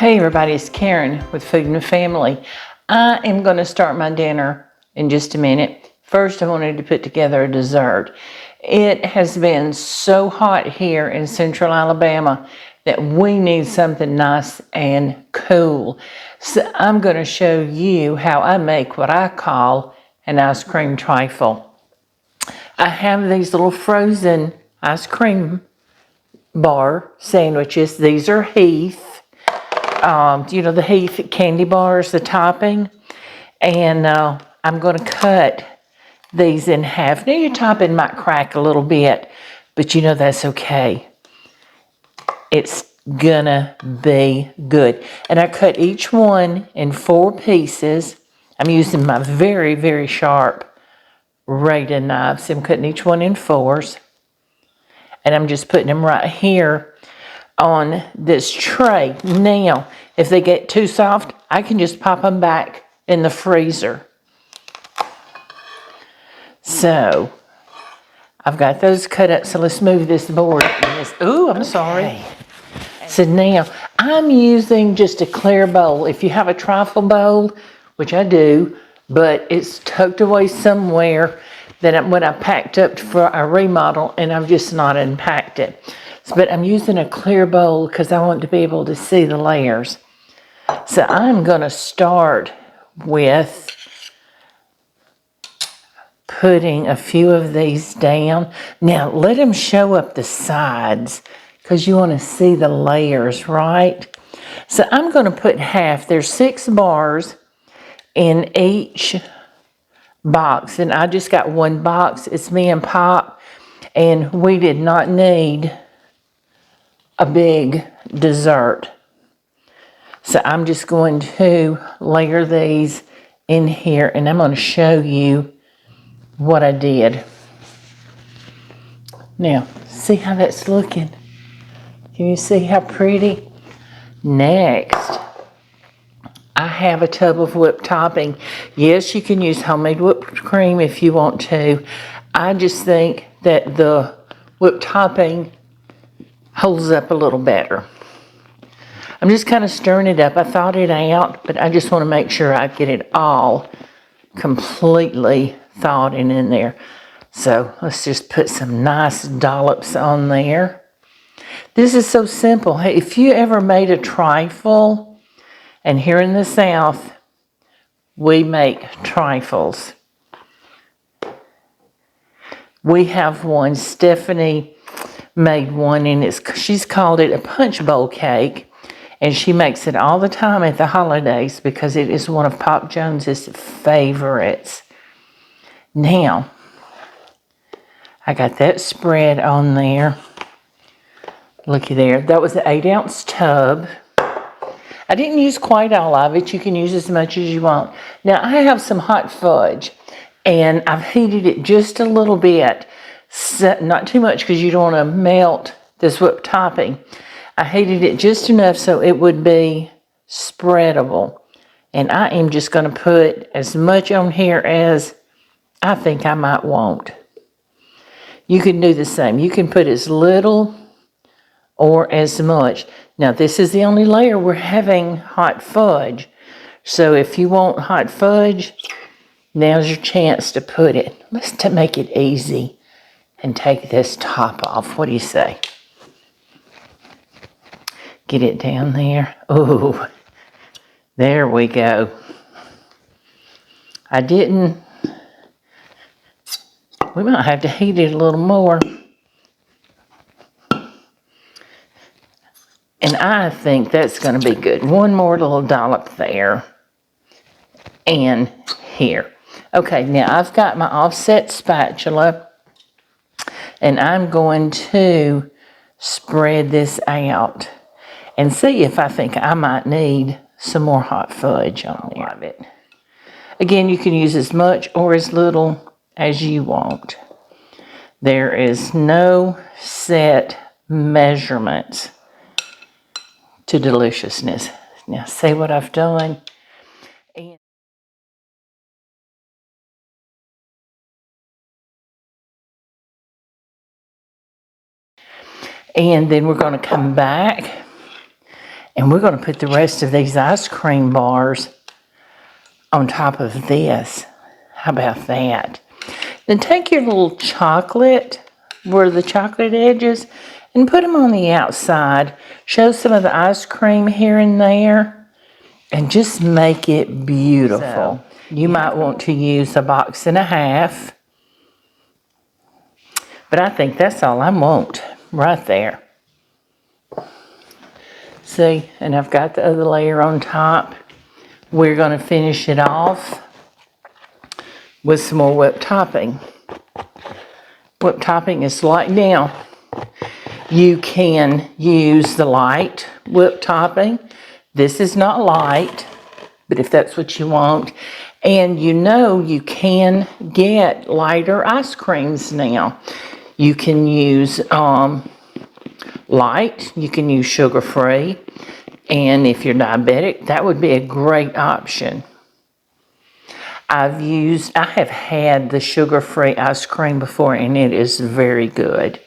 Hey everybody, it's Karen with Food and Family. I am going to start my dinner in just a minute. First, I wanted to put together a dessert. It has been so hot here in central Alabama that we need something nice and cool. So I'm going to show you how I make what I call an ice cream trifle. I have these little frozen ice cream bar sandwiches. These are Heath. The Heath candy bars, the topping. And I'm going to cut these in half. Now your topping might crack a little bit, but you know that's okay. It's gonna be good. And I cut each one in 4 pieces. I'm using my very, very sharp Rada knives. I'm cutting each one in 4s. And I'm just putting them right here on this tray. Now, if they get too soft, I can just pop them back in the freezer. So, I've got those cut up, so let's move this board. Ooh, I'm sorry. So now, I'm using just a clear bowl. If you have a trifle bowl, which I do, but it's tucked away somewhere that when I packed up for a remodel, and I've just not unpacked it. But I'm using a clear bowl because I want to be able to see the layers. So I'm going to start with putting a few of these down. Now let them show up the sides because you want to see the layers, right? So I'm going to put half. There's 6 bars in each box, and I just got 1 box. It's me and Pop, and we did not need a big dessert. So I'm just going to layer these in here, and I'm going to show you what I did. Now, see how that's looking? Can you see how pretty? Next, I have a tub of whipped topping. Yes, you can use homemade whipped cream if you want to. I just think that the whipped topping holds up a little better. I'm just kind of stirring it up. I thawed it out, but I just want to make sure I get it all completely thawed and in there. So let's just put some nice dollops on there. This is so simple. Hey, if you ever made a trifle, and here in the South, we make trifles. We have one. Stephanie made one, and she's called it a punch bowl cake. And she makes it all the time at the holidays because it is one of Pop Jones's favorites. Now, I got that spread on there. Looky there. That was an 8-ounce tub. I didn't use quite all of it. You can use as much as you want. Now, I have some hot fudge, and I've heated it just a little bit. So, not too much because you don't want to melt this whipped topping. I heated it just enough so it would be spreadable. And I am just going to put as much on here as I think I might want. You can do the same. You can put as little or as much. Now, this is the only layer we're having hot fudge. So if you want hot fudge, now's your chance to put it. Let's make it easy and take this top off. What do you say? Get it down there. Oh, there we go. We might have to heat it a little more. And I think that's going to be good. One more little dollop there. And here. Okay, now I've got my offset spatula. And I'm going to spread this out. And see if I think I might need some more hot fudge on there. Again, you can use as much or as little as you want. There is no set measurements to deliciousness. Now, see what I've done? And then we're going to come back And we're going to put the rest of these ice cream bars on top of this. How about that? Then take your little chocolate, where the chocolate edges, and put them on the outside. Show some of the ice cream here and there, and just make it beautiful. So, you might want to use 1.5 boxes, but I think that's all I want right there. See, and I've got the other layer on top. We're going to finish it off with some more whipped topping. Whipped topping is light. Now, you can use the light whipped topping. This is not light, but if that's what you want. And you know you can get lighter ice creams now. You can use light, you can use sugar-free, and if you're diabetic, that would be a great option. I have had the sugar-free ice cream before, and it is very good.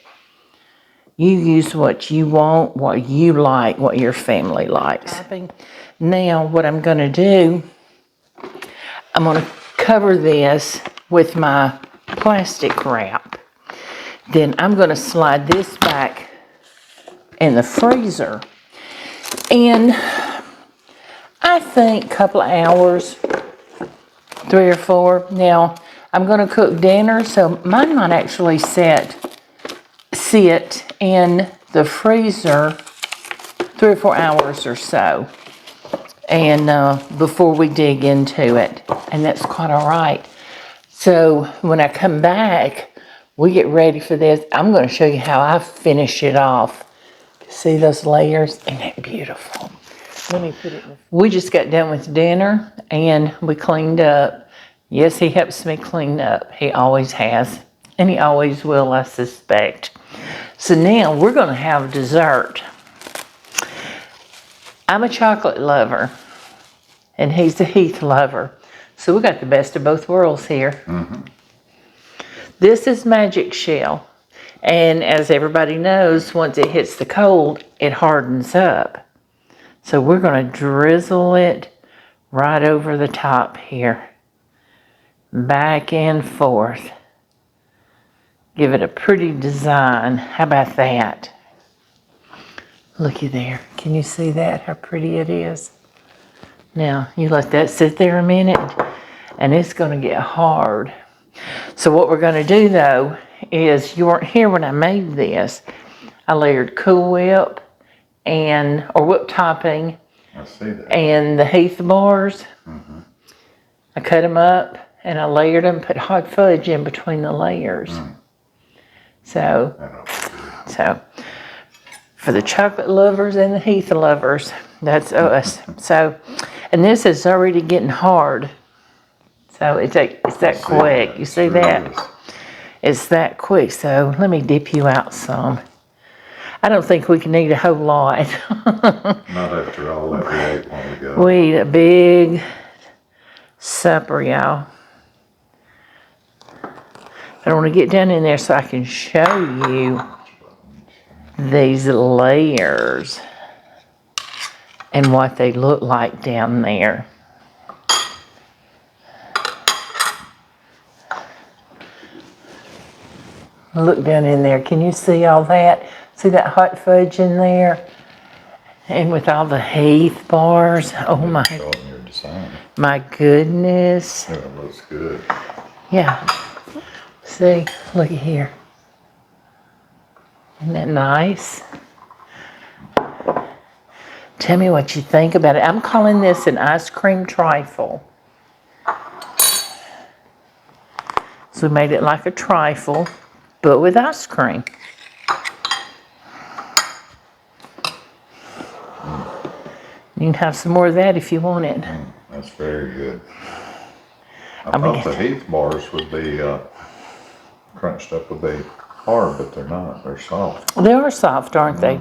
You use what you want, what you like, what your family likes. Now, what I'm going to do, I'm going to cover this with my plastic wrap. Then I'm going to slide this back in the freezer. And I think a couple of hours, 3 or 4. Now, I'm going to cook dinner, so mine might actually sit in the freezer 3 or 4 hours or so, and before we dig into it, and that's quite all right. So when I come back, we get ready for this. I'm going to show you how I finish it off. See those layers? Isn't that beautiful? Let me put it in. We just got done with dinner and we cleaned up. Yes, he helps me clean up. He always has, and he always will, I suspect. So now we're going to have dessert. I'm a chocolate lover, and he's a Heath lover. So we got the best of both worlds here. Mm-hmm. This is magic shell. And as everybody knows, once it hits the cold, it hardens up. So we're going to drizzle it right over the top here. Back and forth. Give it a pretty design. How about that? Looky there. Can you see that? How pretty it is? Now, you let that sit there a minute, and it's going to get hard. So what we're going to do, though, is you weren't here when I made this. I layered Cool Whip or whipped topping. I see that. And the Heath bars. Mm-hmm. I cut them up, and I layered them, put hot fudge in between the layers. So for the chocolate lovers and the Heath lovers, that's us. So, and this is already getting hard. So it's that quick. You see that? It's that quick. So let me dip you out some. I don't think we can eat a whole lot. Not after all that we ate long ago. We eat a big supper, y'all. I want to get down in there so I can show you these layers and what they look like down there. Look down in there. Can you see all that? See that hot fudge in there? And with all the Heath bars. Oh my goodness. Yeah, it looks good. Yeah. See, look at here. Isn't that nice? Tell me what you think about it. I'm calling this an ice cream trifle. So we made it like a trifle, but with ice cream. You can have some more of that if you want it. That's very good. I thought the Heath bars would be crunched up, would be hard, but they're not. They're soft. They are soft, aren't they?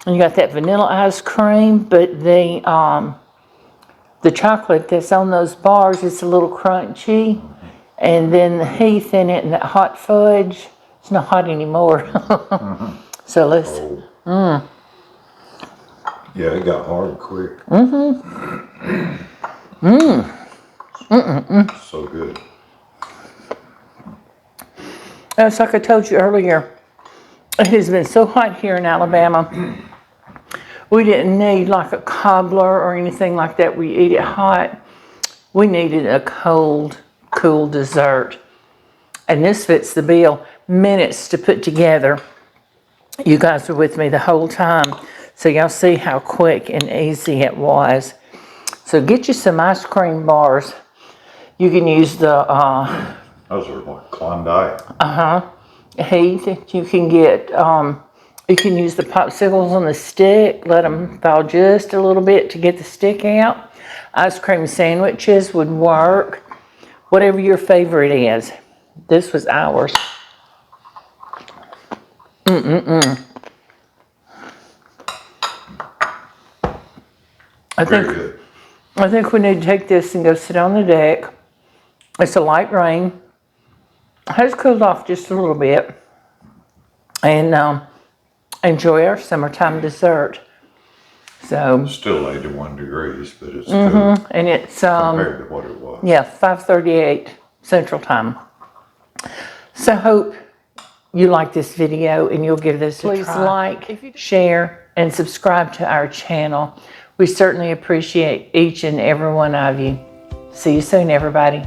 And you got that vanilla ice cream, but the chocolate that's on those bars is a little crunchy. And then the Heath in it and that hot fudge, it's not hot anymore. So let's... Yeah, it got hard quick. So good. It's like I told you earlier, it has been so hot here in Alabama. We didn't need like a cobbler or anything like that. We eat it hot. We needed a cold, cool dessert. And this fits the bill. Minutes to put together. You guys were with me the whole time. So y'all see how quick and easy it was. So get you some ice cream bars. You can use the Those are like Klondike. Heath. You can get you can use the popsicles on the stick. Let them thaw just a little bit to get the stick out. Ice cream sandwiches would work. Whatever your favorite is. This was ours. Very good. I think we need to take this and go sit on the deck. It's a light rain. It has cooled off just a little bit. And enjoy our summertime dessert. So Still 81 degrees, but it's good and it's compared to what it was. yeah, 5:38 Central Time. So hope you like this video and you'll give this a try. Please like, share, and subscribe to our channel. We certainly appreciate each and every one of you. See you soon, everybody.